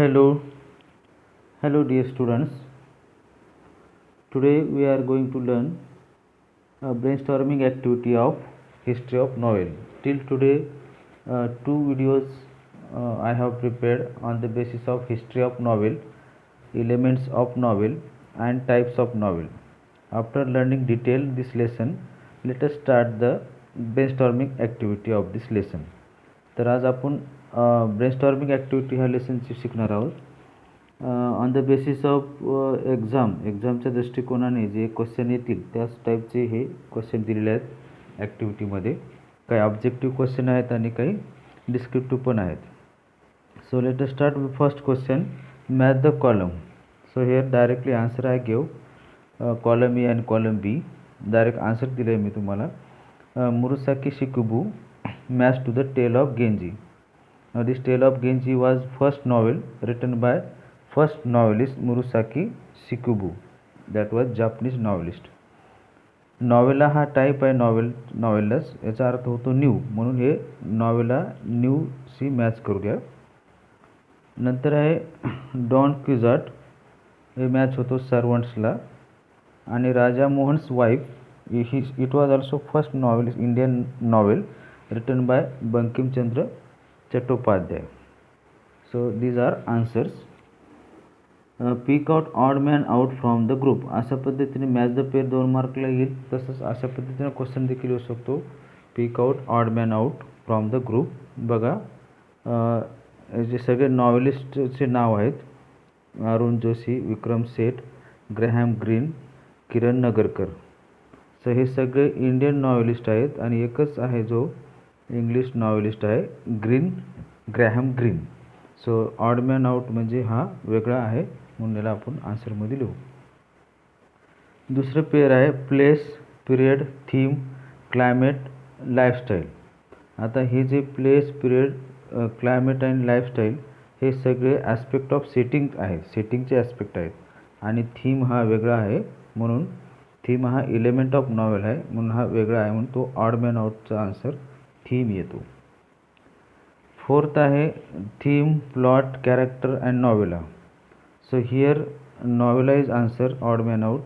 Hello, hello dear students. Today we are going to learn a brainstorming activity of history of novel. Till today, two videos I have prepared on the basis of history of novel, elements of novel, and types of novel. After learning detail this lesson, let us start the brainstorming activity of this lesson. तर आज आपण brainstorming activity ह्या लेसनची शिकणार आहोत. On the basis of एक्झामच्या दृष्टिकोनाने जे question येतील त्याच टाईपचे हे क्वेश्चन दिलेले आहेत ॲक्टिव्हिटीमध्ये. काही ऑब्जेक्टिव्ह क्वेश्चन आहेत आणि काही डिस्क्रिप्टिव्ह पण आहेत. So let us start with first question, match the column. So here directly answer I give column A and column B. Direct answer दिलं आहे मी तुम्हाला. मुरुसाकी शिकुबू match to the Tale of Genji. Now this Tale of Genji was first novel written by first novelist Murasaki Shikibu. That was Japanese novelist. Novella हा type आहे नॉवेलस, याचा अर्थ होतो new, म्हणून हे नॉवेला न्यूशी मॅच करू द्या. नंतर आहे डॉन क्विझॉट, हे मॅच होतो सर्वंट्सला. आणि Raja Mohan's wife it was also first novel Indian novel written by Bankim Chandra Chattopadhyay. So these are answers. Pick out odd man out from the group. अशा पद्धतीने मॅच द पेअर 2 मार्कला येईल. तसंच अशा पद्धतीने क्वेश्चन देखील येऊ शकतो. Pick out odd man out from the group. बघा जे सगळे नॉवेलिस्टचे नाव आहेत, Arun Joshi, Vikram Seth, Graham Greene, Kiran Nagarkar. So हे सगळे इंडियन नॉवेलिस्ट आहेत आणि एकच आहे जो इंग्लिश नॉवेलिस्ट आहे, Graham Greene. So odd man out म्हणजे हा वेगळा आहे, म्हणून याला आपण आन्सरमध्ये लिहू. दुसरं पेअर आहे place, period, theme, climate, lifestyle. आता हे जे प्लेस, पिरियड, क्लायमेट आणि लाईफस्टाईल हे सगळे ॲस्पेक्ट ऑफ सेटिंग आहे, सेटिंगचे ॲस्पेक्ट आहेत. आणि थीम हा वेगळा आहे, म्हणून थीम हा एलिमेंट ऑफ नॉवेल आहे, म्हणून हा वेगळा आहे, म्हणून तो ऑड मॅन आउटचा आन्सर थीम येतो. फोर्थ आहे theme, plot, character and novella. So here novella is answer odd man out.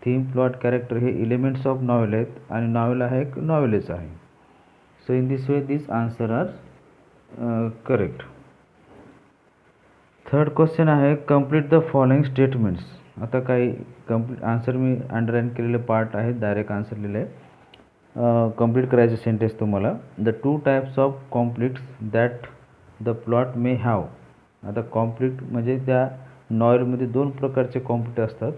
Theme, plot, character हे एलिमेंट्स ऑफ नॉवेल आहेत आणि नॉवेला हा एक नॉवेलच आहे. So in this way this answer are correct. Third question आहे complete the following statements. आता काही कंप्लीट आन्सर मी अंडरलाईन केलेले पार्ट आहेत, डायरेक्ट आन्सर लिहिलं आहे. कंप्लीट करायचं सेंटेन्स तुम्हाला. The two types of conflicts that the plot may have. आता कॉन्फ्लिक्ट म्हणजे त्या नॉवेलमध्ये 2 प्रकारचे कॉन्फ्लिक्ट असतात.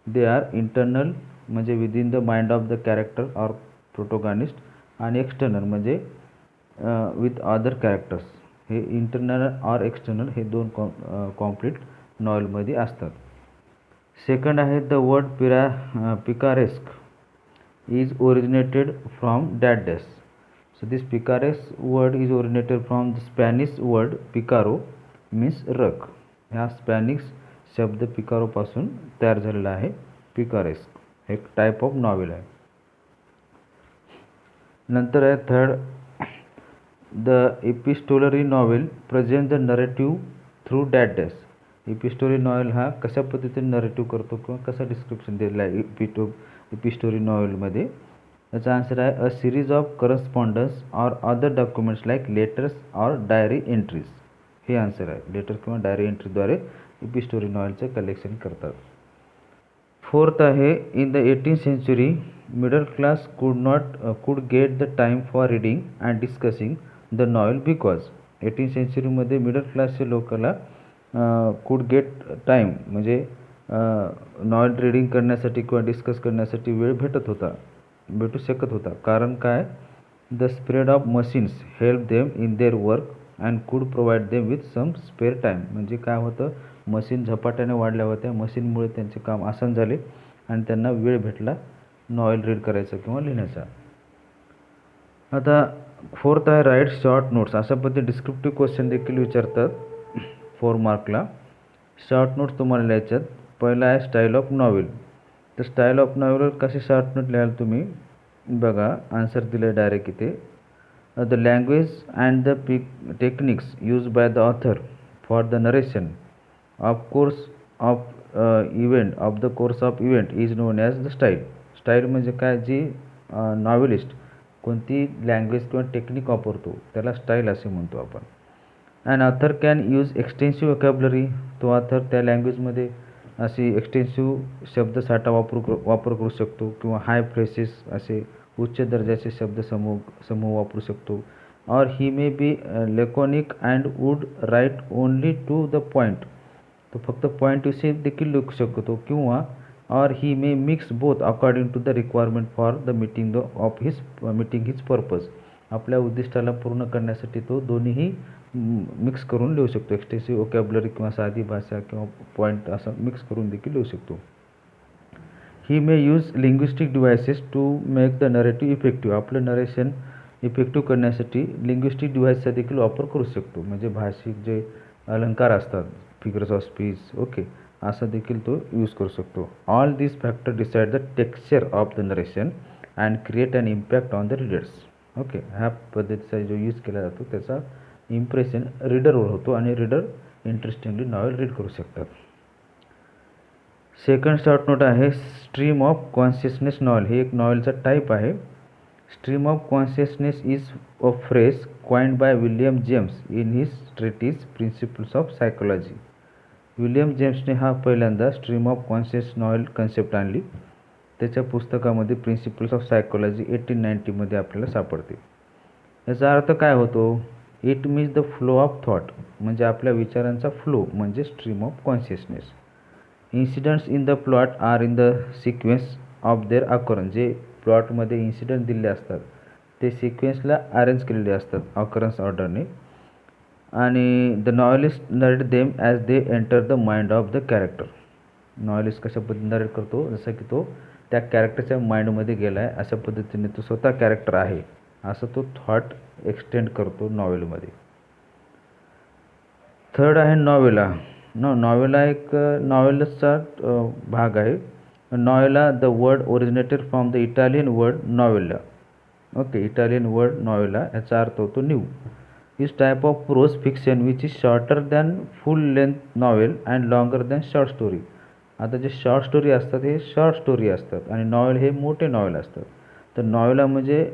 दे आर इंटरनल म्हणजे within the mind of the character or protagonist, आणि एक्सटर्नल म्हणजे विथ अदर कॅरेक्टर्स. हे इंटरनल ऑर एक्सटर्नल हे 2 कॉन्फ्लिक्ट नॉवेलमध्ये असतात. सेकंड आहे the word picaresque is originated from that dash. So this picaresque word is originated from the Spanish word picaro means रक. ह्या Spanish शब्द पिकारो पासून तयार झालेला आहे. पिकारेस्क एक टाईप ऑफ नॉवेल आहे. नंतर आहे third the epistolary novel present the narrative through that dash. Epistolary novel हा कशा पद्धतीने नरेटिव्ह करतो किंवा कसा डिस्क्रिप्शन दिलेला आहे एपिस्टोरी नॉवेलमध्ये. याचा आन्सर आहे a series of correspondence or other documents like letters or diary entries. हे आन्सर आहे. लेटर किंवा डायरी एंट्रीद्वारे एपिस्टोरी नॉवेलचं कलेक्शन करतात. फोर्थ आहे in the 18th century middle class could get the time for reading and discussing the novel because. 18th centuryमध्ये middle क्लासच्या लोकांना कुड गेट टाईम म्हणजे नॉवेल रीडिंग करण्यासाठी किंवा डिस्कस करण्यासाठी वेळ भेटू शकत होता. कारण काय, the spread of machines help them in their work and could provide them with some spare time. म्हणजे काय होतं, मशीन झपाट्याने वाढल्या होत्या, मशीनमुळे त्यांचे काम आसान झाले आणि त्यांना वेळ भेटला नॉवेल रीड करायचा किंवा लिहिण्याचा. आता फोर्थ आहे राईट शॉर्ट नोट्स. अशा पद्धतीने डिस्क्रिप्टिव्ह क्वेश्चन देखील विचारतात 4 मार्कला. शॉर्ट नोट्स तुम्हाला लिहायच्यात. पहिला आहे स्टाईल ऑफ नॉवेल. तर स्टाईल ऑफ नॉवेलवर कसे शॉर्ट नोट लिहाल तुम्ही बघा. आन्सर दिलं आहे डायरेक्ट इथे. The language and the techniques use by the author for the narration of course of event of the course of event is non as the style. Style म्हणजे काय, जी novelist कोणती language किंवा technique वापरतो त्याला style असे म्हणतो आपण. And author can use extensive vocabulary. तो ऑथर त्या लँग्वेजमध्ये अशी एक्सटेन्सिव्ह शब्दसाठा वापर करू शकतो किंवा हाय फ्रेसेस असे उच्च दर्जाचे समूह वापरू शकतो. Or he may be laconic and would write only to the point. तो फक्त पॉईंटविषयी देखील लिहू शकतो. किंवा or he may mix both according to the requirement for the meeting his purpose. आपल्या उद्दिष्टाला पूर्ण करण्यासाठी तो दोन्हीही मिक्स करून लिहू शकतो. एक्सटेन्सिव्ह वोकॅब्युलरी किंवा साधी भाषा किंवा पॉईंट असं मिक्स करून देखील लिहू शकतो. He may use linguistic devices to make the narrative effective. आपलं नरेशन इफेक्टिव्ह करण्यासाठी लिंग्विस्टिक डिव्हाइसचा देखील वापर करू शकतो. म्हणजे भाषिक जे अलंकार असतात, फिगर्स ऑफ स्पीच, ओके, असं देखील तो यूज करू शकतो. All this factor decide the texture of the narration and create an impact on the readers. Okay, ह्या पद्धतीचा जो यूज केला जातो त्याचा इम्प्रेशन रीडरवर होतो आणि रीडर इंटरेस्टिंगली नॉवेल रीड करू शकतात. सेकंड शॉर्ट नोट आहे स्ट्रीम ऑफ कॉन्शियसनेस नॉवेल. हे एक नॉवेलचा टाईप आहे. Stream of consciousness is a phrase coined by William James in his treatise principles of psychology. William जेम्सने हा पहिल्यांदा stream of conscious novel concept आणली. त्याच्या पुस्तकामध्ये प्रिन्सिपल्स ऑफ सायकोलॉजी 1890मध्ये आपल्याला सापडते. याचा अर्थ काय होतो? It means the flow of thought, म्हणजे आपल्या विचारांचा फ्लो म्हणजे stream of consciousness. Incidence in the plot are in the sequence of their occurrence. जे प्लॉटमध्ये इन्सिडंट दिले असतात ते सिक्वेन्सला अरेंज केलेले असतात अकरन्स ऑर्डरने. आणि the novelist narrate them as they enter the mind of the character. Novelist कशा पद्धतीने नरेट करतो, जसं की तो त्या कॅरेक्टरच्या माइंडमध्ये गेला आहे अशा पद्धतीने तो स्वतः कॅरेक्टर आहे असं तो थॉट एक्सटेंड करतो नॉवेलमध्ये. थर्ड आहे नॉवेला. नॉवेला एक नॉवेलचा भाग आहे. Novella the word originated from the Italian word novella. Okay, Italian word novella याचा अर्थ होतो new. Is type of pros fiction which is shorter than full length novel and longer than short story. आता जे short story असतात हे short story असतात आणि novel हे मोठे नॉवेल असतात. तर नॉवेला म्हणजे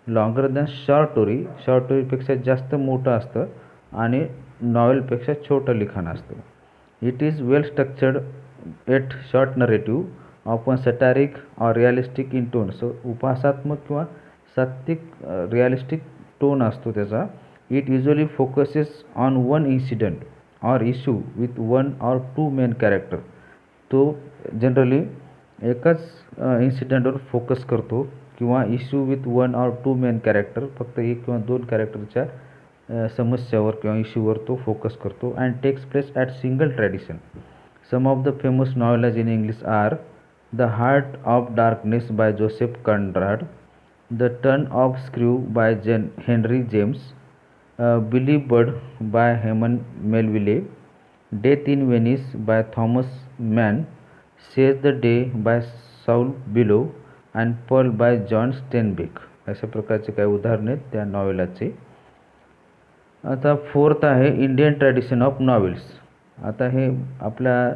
longer than short story, short स्टोरीपेक्षा जास्त मोठं असतं आणि नॉवेलपेक्षा छोटं लिखाण असतं. It is well structured at short narrative often satiric or realistic in tone. So उपहासात्मक किंवा सात्विक रिअलिस्टिक टोन असतो त्याचा. It usually focuses on one incident or issue with one or two main character. तो जनरली एकाच इन्सिडेंटवर focus करतो किंवा issue with one or two main character, फक्त एक किंवा दोन कॅरेक्टरच्या समस्यावर किंवा इश्यूवर तो फोकस करतो. And takes place at single tradition. Some of the famous novellas in English are the Heart of Darkness by Joseph Conrad, the Turn of Screw by Henry James, Billy Budd by Herman Melville, Death in Venice by Thomas Mann, Seize the Day by Saul Bellow and Pearl by John Steinbeck. अशा प्रकारचे काही उदाहरणे आहेत त्या नॉवेलाचे. आता fourth आहे Indian tradition of novels. आता हे आपल्या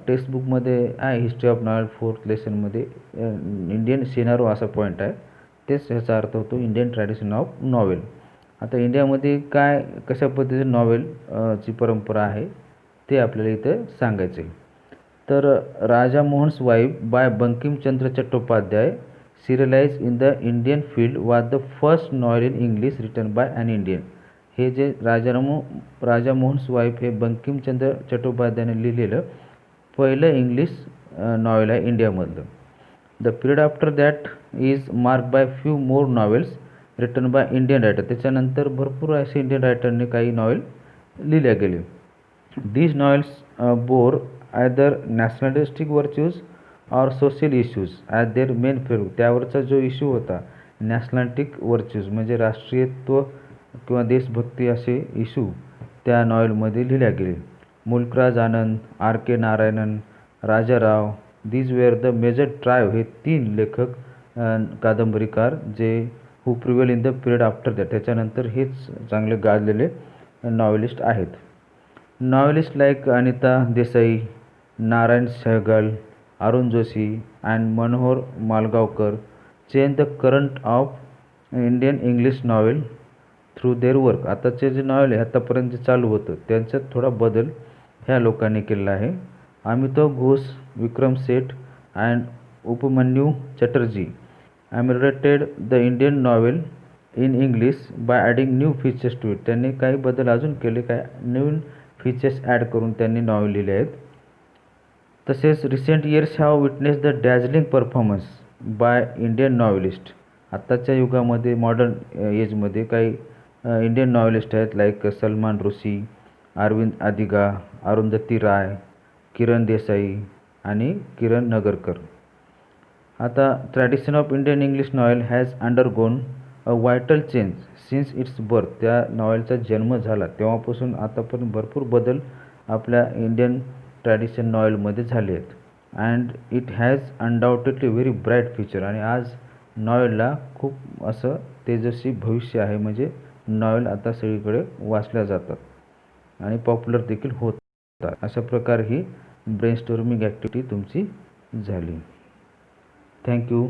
टेक्स्टबुकमध्ये आहे हिस्ट्री ऑफ नॉवेल 4th लेसनमध्ये इंडियन सिनारो असा पॉईंट आहे. तेच ह्याचा अर्थ होतो इंडियन ट्रॅडिशन ऑफ नॉवेल. आता इंडियामध्ये काय कशा पद्धतीचे नॉवेल ची परंपरा आहे ते आपल्याला इथं सांगायचं आहे. तर Raja Mohan's wife by Bankimchandra Chattopadhyay serialized in the Indian field was the first novel in English written by an Indian. हे जे राजा मोहन्स वाईफ हे बंकिमचंद्र चट्टोपाध्यायाने लिहिलेलं पहिलं इंग्लिश नॉवेल आहे इंडियामधलं. The period after that is mark by few more novels written by Indian writer. त्याच्यानंतर भरपूर असे इंडियन रायटरने काही नॉवेल लिहिल्या गेले. These novels bore either nationalistic virtues or social issues as their main fare. त्यावरचा जो इश्यू होता नॅशनलिस्टिक वर्च्यूज म्हणजे राष्ट्रीयत्व किंवा देशभक्ती असे इश्यू त्या नॉवेलमध्ये लिहिल्या गेले. Mulkraj Anand, R K Narayanan, Rajarao, these were the major tribe हे 3 लेखक कादंबरीकार जे who prevail in the period after that. त्याच्यानंतर हेच चांगले गाजलेले नॉवेलिस्ट आहेत. Novelists like Anita Desai, Narayan Sehgal, Arun Joshi, and Manohar Malgaonkar changed the current of Indian English novel through their work. आताचे जे नॉवेल आहे आतापर्यंत जे चालू होतं त्यांच्यात थोडा बदल ह्या लोकांनी केलेला आहे. Amitav Ghosh, Vikram Seth and Upamanyu Chatterjee ameliorated the Indian novel in English by adding new features to it. त्यांनी काही बदल अजून केले, काय नवीन फीचर्स ॲड करून त्यांनी नॉवेल लिहिले आहेत. तसेच recent years have witness the डॅझलिंग performance by Indian novelist. आत्ताच्या युगामध्ये मॉडर्न एजमध्ये काही इंडियन नॉवेलिस्ट आहेत लाईक सलमान रुशी, अरविंद अदिगा, अरुंधती राय, किरण देसाई आणि किरण नगरकर. आता tradition of Indian English novel has undergone a vital change since it's birth. त्या नॉवेलचा जन्म झाला तेव्हापासून आतापर्यंत भरपूर बदल आपल्या इंडियन ट्रॅडिशन नॉवेलमध्ये झाले आहेत. And it has undoubtedly very bright future. आणि आज नॉवेलला खूप असं तेजस्वी भविष्य आहे. म्हणजे नॉवेल आता सगळीकडे वाचल्या जातात आणि पॉप्युलर देखील होतात. अशा प्रकारे ही ब्रेनस्टॉर्मिंग ॲक्टिव्हिटी तुमची झाली. थँक्यू.